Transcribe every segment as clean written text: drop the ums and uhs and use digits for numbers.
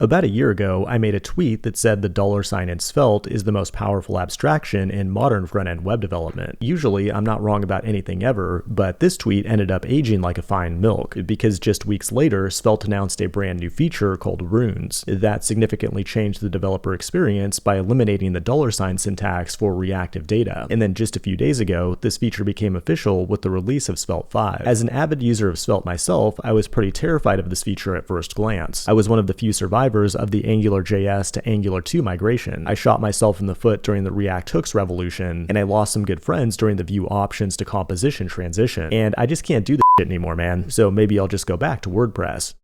About a year ago, I made a tweet that said the $sign in Svelte is the most powerful abstraction in modern front-end web development. Usually, I'm not wrong about anything ever, but this tweet ended up aging like a fine milk, because just weeks later, Svelte announced a brand new feature called Runes that significantly changed the developer experience by eliminating the $sign syntax for reactive data. And then just a few days ago, this feature became official with the release of Svelte 5. As an avid user of Svelte myself, I was pretty terrified of this feature at first glance. I was one of the few survivors of the AngularJS to Angular 2 migration. I shot myself in the foot during the React hooks revolution, and I lost some good friends during the view options to composition transition. And I just can't do this shit anymore, man. So maybe I'll just go back to WordPress.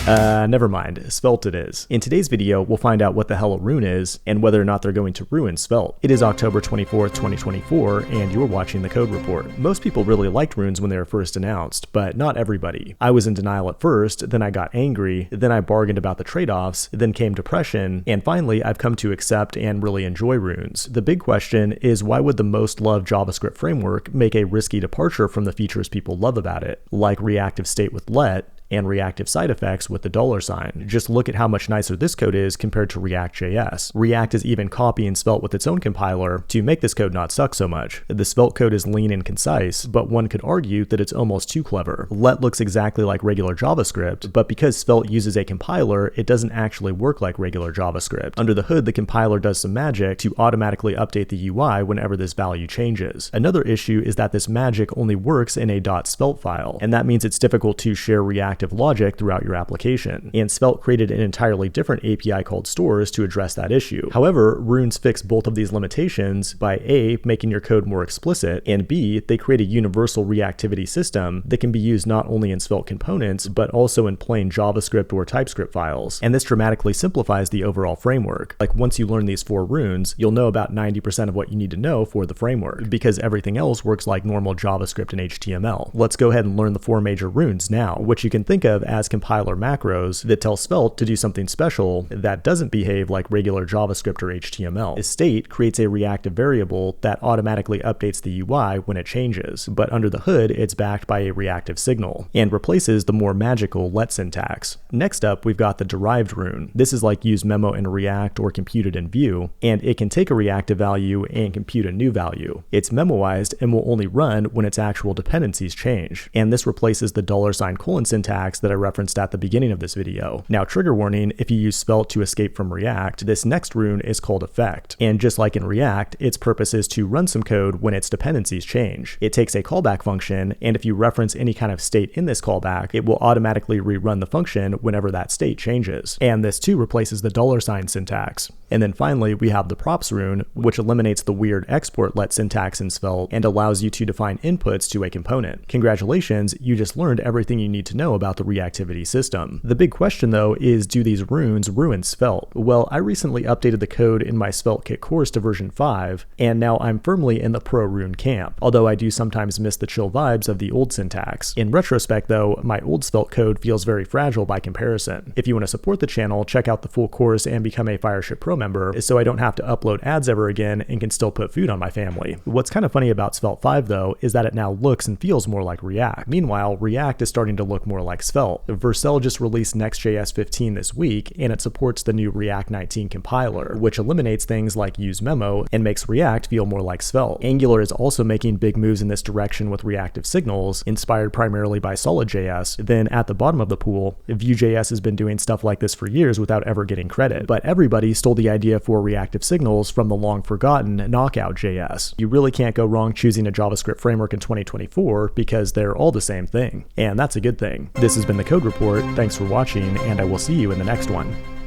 Never mind, Svelte it is. In today's video, we'll find out what the hell a rune is, and whether or not they're going to ruin Svelte. It is October 24th, 2024, and you're watching the Code Report. Most people really liked runes when they were first announced, but not everybody. I was in denial at first, then I got angry, then I bargained about the trade-offs, then came depression, and finally I've come to accept and really enjoy runes. The big question is, why would the most loved JavaScript framework make a risky departure from the features people love about it, like reactive state with let, and reactive side effects with the $sign. Just look at how much nicer this code is compared to React.js. React is even copying Svelte with its own compiler to make this code not suck so much. The Svelte code is lean and concise, but one could argue that it's almost too clever. Let looks exactly like regular JavaScript, but because Svelte uses a compiler, it doesn't actually work like regular JavaScript. Under the hood, the compiler does some magic to automatically update the UI whenever this value changes. Another issue is that this magic only works in a .svelte file, and that means it's difficult to share React logic throughout your application, and Svelte created an entirely different API called stores to address that issue. However, runes fix both of these limitations by A, making your code more explicit, and B, they create a universal reactivity system that can be used not only in Svelte components, but also in plain JavaScript or TypeScript files. And this dramatically simplifies the overall framework. Like, once you learn these 4 runes, you'll know about 90% of what you need to know for the framework, because everything else works like normal JavaScript and HTML. Let's go ahead and learn the 4 major runes now, which you can think of as compiler macros that tell Svelte to do something special that doesn't behave like regular JavaScript or HTML. State creates a reactive variable that automatically updates the UI when it changes, but under the hood, it's backed by a reactive signal and replaces the more magical let syntax. Next up, we've got the derived rune. This is like use memo in React or compute it in Vue, and it can take a reactive value and compute a new value. It's memoized and will only run when its actual dependencies change, and this replaces the $: syntax that I referenced at the beginning of this video. Now, trigger warning, if you use Svelte to escape from React, this next rune is called effect. And just like in React, its purpose is to run some code when its dependencies change. It takes a callback function, and if you reference any kind of state in this callback, it will automatically rerun the function whenever that state changes. And this too replaces the $sign syntax. And then finally, we have the props rune, which eliminates the weird export let syntax in Svelte and allows you to define inputs to a component. Congratulations, you just learned everything you need to know about the reactivity system. The big question though is, do these runes ruin Svelte? Well, I recently updated the code in my Svelte Kit course to version 5, and now I'm firmly in the pro rune camp, although I do sometimes miss the chill vibes of the old syntax. In retrospect though, my old Svelte code feels very fragile by comparison. If you want to support the channel, check out the full course and become a Fireship Pro member, so I don't have to upload ads ever again and can still put food on my family. What's kind of funny about Svelte 5 though is that it now looks and feels more like React. Meanwhile, React is starting to look more like Svelte. Vercel just released Next.js 15 this week, and it supports the new React 19 compiler, which eliminates things like use memo and makes React feel more like Svelte. Angular is also making big moves in this direction with reactive signals, inspired primarily by Solid.js. Then at the bottom of the pool, Vue.js has been doing stuff like this for years without ever getting credit, but everybody stole the idea for reactive signals from the long-forgotten Knockout.js. You really can't go wrong choosing a JavaScript framework in 2024 because they're all the same thing, and that's a good thing. This has been the Code Report. Thanks for watching, and I will see you in the next one.